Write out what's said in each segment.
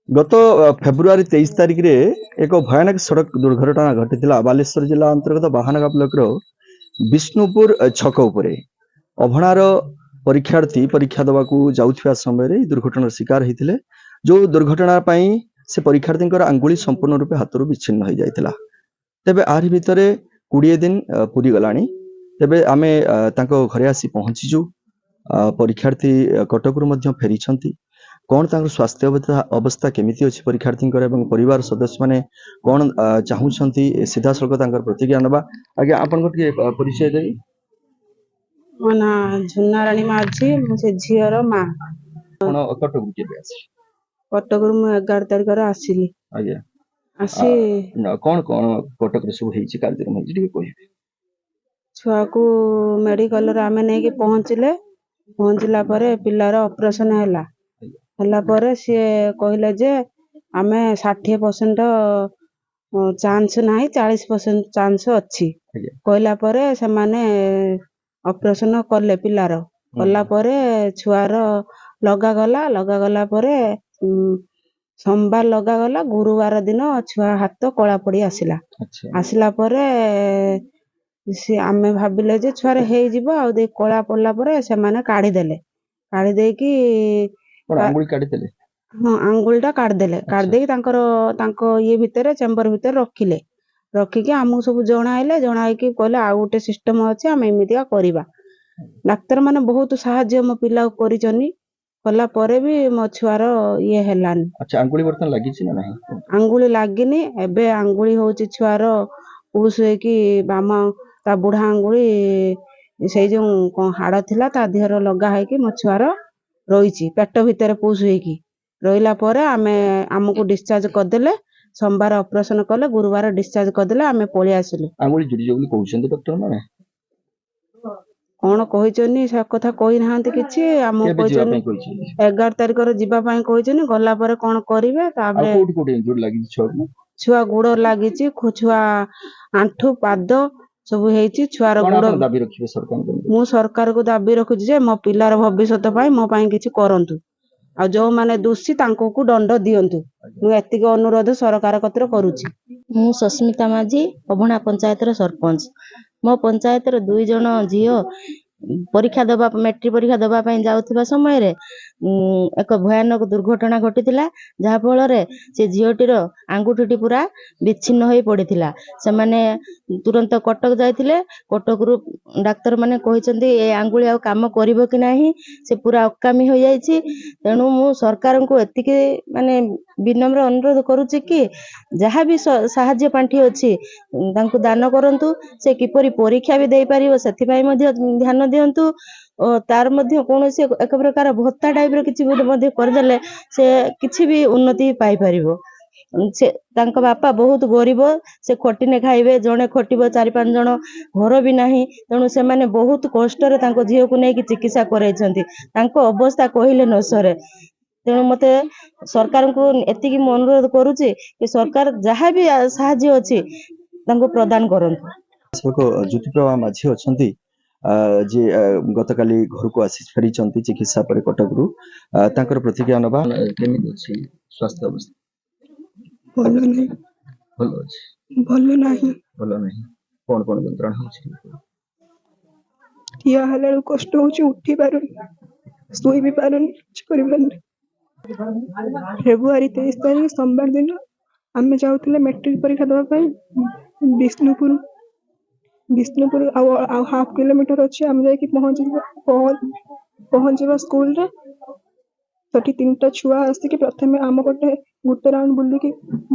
गत फेब्रुआरी 23 तारिख रे एक भयानक सड़क दुर्घटना घटी बालेश्वर जिला अंतर्गत बाहानगा ब्लॉक विष्णुपुर छक उपरे अभणार परीक्षार्थी परीक्षा देवाकू जाउथिबा समय दुर्घटनार शिकार होते जो दुर्घटना से परीक्षार्थी आंगुली संपूर्ण रूपे हाथ विच्छिन्न हो जाता। तेबे आरि भितर 20 दिन पूरी गलानी। तेबे आमे घरे आसी पहुंचीचु। परीक्षार्थी कटक फेरी कौन स्वास्थ्य अवस्था केमिति अछि परीक्षार्थी परिवार सदस्य माने कौन चाहूछंती सीधा सड़क प्रतिक्रिया नबा। आगे आपन परिचय देई। मो ना झुन्ना रानी माझी से झीर माँ कोन कटक केबे आसी कटक रु 11 तारिख रे आसीली। आगे आसी कौन कौन कटक रे सब हेछि कार्यक्रम हेछि टिके कहिबे। छुआ को मेडिकल रे आमे नै के पहुंचला परे पिल्लार ऑपरेशन हला परे से कहले जे आमे 60% चांस नाही 40% चांस अछि कहला परे से माने ऑपरेशन करले पिल्लार कला परे छुआर लगा गला परे सोमवार लगा गला गुरुवार दिन छुआ हाथ कला पड़ी आसिला परे से आमे भाबिले जे छुआर हे जिवो आ दे कला पड़ला परे से माने काढी दे कि आंगुली काढी देले। हां आंगुलटा काढ दे तांको ये भितरे चेंबर भितर रखी कि हमहु सब जणाइले कि कहले आ गोटे सिस्टम अछि हम एमितिया करिबा। डाक्टर माने बहुत सहाय्य मो पिला करिचनी कला परे भी मो छुआर ये हेलानी। अच्छा आंगुली बर्तन लागि छि ना नाही? आंगुली लागिनी एबे आंगुली होची छुआर पुस हे कि बामा ता बुढ़ा आंगुली से जो हाड़ थिला ता देहर लगा है कि मो छुआर रहिची पेट भितर पुस हे कि रहिला परे हमको डिस्चार्ज करदेले। सोमवार ऑपरेशन कले गुरुवार डिस्चार्ज करदेले आमे पळि आसिलु। आंगुली जुडी जोली कहउछन डॉक्टर माने कोन कहिचनी से कथा कहि नाहंती किछि हमको कहिचनी 11 तारिख रे जिबा पई कहिचनी गला परे कोन करिवे ताबरे कोठी इंजुरी लागि छुआ छुआ गुड़ लागिची छुआ आंठू पाद सब हेची छुआर गुड़ दाबी रखिबे सरकार को मु सरकार को दाबी रखुची जे मो पिलार भविष्यत पई मो पई किछि करंतु आ जो माने दोषी तांको को दंड दियंतु मु एतिक अनुरोध सरकार कत्र करूची। मु सस्मिता माझी अभणा पंचायत रो सरपंच। मो पंचायत रो 2 जण झियो परीक्षा दबा मैट्रिक परीक्षा दबा पई जाउथिबा समय रे एक भयानक दुर्घटना घटिथिला जहा फल रे से झियोटीर आंगुठीटी पूरा विच्छिन्न होई पड़िथिला। से माने तुरंत कटक जाइथिले कटक रु डाक्टर माने कहिसंती ए आंगुली आ काम करिवो कि नाही से पूरा अकामी हो जाईछि। तेणु मु सरकार को एतिके माने विनम्र अनुरोध करूची कि जहाँ भी साहाय्य पांठी अछि तांको दान करंतु से किपरि परीक्षा भी देई परिवो सेथि पई मध्ये ध्यान दियंतु तार मध्ये कोनोसी एक प्रकार भत्ता टाइप रो किछि मध्ये कर देले से किछि भी उन्नति पाई परिवो। से तांको बापा बहुत गरीब से खटिने खाइबे जणे खटिबो 4-5 जण घर भी नाही तेणु से माने बहुत कष्ट रे तांको झियो को नै कि चिकित्सा करैछंती तांको अवस्था कहिले न सरे। तेणु मते सरकार को एतिकी मु अनुरोध करूची कि सरकार जहाँ भी साहाय्य अछि तांको प्रदान करंतु। ज्योतिप्रभा माझी अछंती जे गतकाली घर को आसी फेरी चिकित्सा पर कटक रु तांकर प्रतिक्रिया नबा केमिति अछि स्वास्थ्य अवस्था भलो नहीं भलो अछि भलो नहीं कोन कोन यंत्रणा होछि ठिया हले कष्ट होछि उठी पारुनी सोई भी पारुनी कुछ करि पारुनी। फेब्रुआरी 23 तारिख सोमवार दिन आमे जाउथिले मैट्रिक परीक्षा दबा पई विष्णुपुर आ हाफ किलोमीटर अच्छे आम जाकि पहुंचवा स्कूल रे सठी 3टा छुआ आसिक प्रथमे आम गोटे राउंड बुलिकी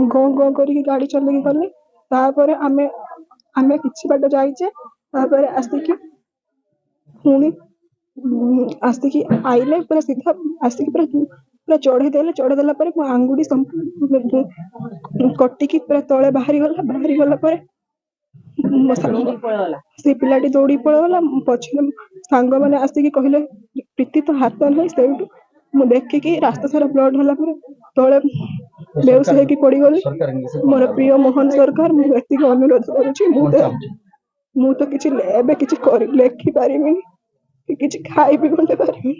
गौ गौ करी गाड़ी चलेकी गले तापरे आमे किछि बाट जाइचे तापरे आसिकी पुणी आसिकी आइले पूरा सीधा आसिकी पूरा चढ़े देला परे मो आंगुडी कटिकी पूरा तळे बाहरी गला परे से पिलाटी दौड़ी पळगला पछले सांग माने आसिकी कहले प्रीति तो हाथ नहीं सेठू मु देखि कि रास्ता सारा ब्लड होला पर तळे बेउस हेकी पड़ी गली। मोर प्रिय मोहन सरकार मु एति अनुरोध करूची मु तो किछि एबे किछि करि लेखि पारिमिनी कि किछि खाइ भी गंटे पारिमिनी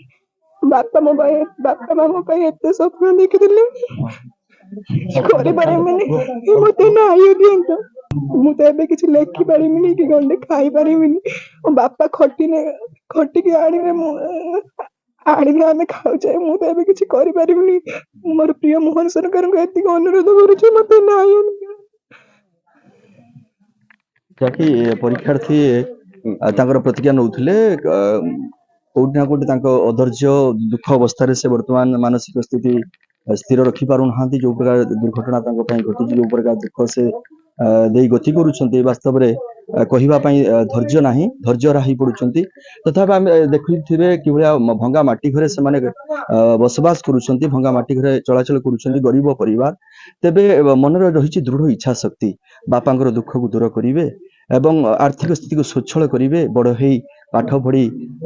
बापा मो भाई बापा मामा पे एते स्वप्न देखि दिले କରିପାରିବିନି ମତେ ନ୍ୟାୟ ଦିଅନ୍ତୁ। ମୁଁ ତ ଏବେ କିଛି ଲେଖି ପାରିବିନି କି ଗଣ୍ଡେ ଖାଇ ପାରିବିନି। ମୋ ବାପା ଖଟିକି ଆଣିଲେ ଆଣିଲେ ଆମେ ଖାଉଛେ। ମୁଁ ତ ଏବେ କିଛି କରିପାରିବିନି। ମୁଁ ମୋର ପ୍ରିୟ ମୋହନ ସରକାରଙ୍କୁ ଏତିକି ଅନୁରୋଧ କରୁଛି ମତେ ନ୍ୟାୟ ଦିଅନ୍ତୁ। ଯାହାକି ପରୀକ୍ଷାର୍ଥୀ ତାଙ୍କର ପ୍ରତିଜ୍ଞା ନଉଥିଲେ କୋଉଠି ନା କୋଉଠି ତାଙ୍କ ଅଧୈର୍ଯ୍ୟ ଦୁଃଖ ଅବସ୍ଥାରେ ସେ ବର୍ତ୍ତମାନ ମାନସିକ ସ୍ଥିତି ସ୍ଥିର ରଖି ପାରୁନାହାନ୍ତି। ଯୋଉ ପ୍ରକାର ଦୁର୍ଘଟଣା ତାଙ୍କ ପାଇଁ ଘଟିଛି, ଯୋଉ ପ୍ରକାର ଦୁଃଖ ସେ ଦେଇ ଗତି କରୁଛନ୍ତି, ବାସ୍ତବରେ କହିବା ପାଇଁ ଧୈର୍ଯ୍ୟ ନାହିଁ, ଧୈର୍ଯ୍ୟହରା ହେଇ ପଡୁଛନ୍ତି। ତଥାପି ଆମେ ଦେଖୁଥିବେ କିଭଳିଆ ଭଙ୍ଗା ମାଟି ଘରେ ସେମାନେ ବସବାସ କରୁଛନ୍ତି, ଭଙ୍ଗା ମାଟି ଘରେ ଚଳାଚଳ କରୁଛନ୍ତି, ଗରିବ ପରିବାର। ତେବେ ମନରେ ରହିଛି ଦୃଢ ଇଚ୍ଛା ଶକ୍ତି, ବାପାଙ୍କର ଦୁଃଖକୁ ଦୂର କରିବେ ଏବଂ ଆର୍ଥିକ ସ୍ଥିତିକୁ ସ୍ୱଚ୍ଛଳ କରିବେ, ବଡ ହେଇ ପାଠ ପଢି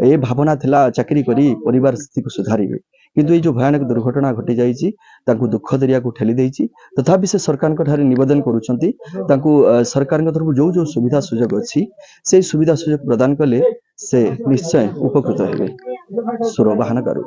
ଏ ଭାବନା ଥିଲା ଚାକିରି କରି ପରିବାର ସ୍ଥିତିକୁ ସୁଧାରିବେ। କିନ୍ତୁ ଏଇ ଯୋଉ ଭୟାନକ ଦୁର୍ଘଟଣା ଘଟି ଯାଇଛି ତାଙ୍କୁ ଦୁଃଖ ଦରିଆକୁ ଠେଲି ଦେଇଛି। ତଥାପି ସେ ସରକାରଙ୍କ ଠାରେ ନିବେଦନ କରୁଛନ୍ତି ତାଙ୍କୁ ସରକାରଙ୍କ ତରଫରୁ ଯୋଉ ଯୋଉ ସୁବିଧା ସୁଯୋଗ ଅଛି ସେଇ ସୁବିଧା ସୁଯୋଗ ପ୍ରଦାନ କଲେ ସେ ନିଶ୍ଚୟ ଉପକୃତ ହେବେ। ସୁର ବାହାନଗାରୁ।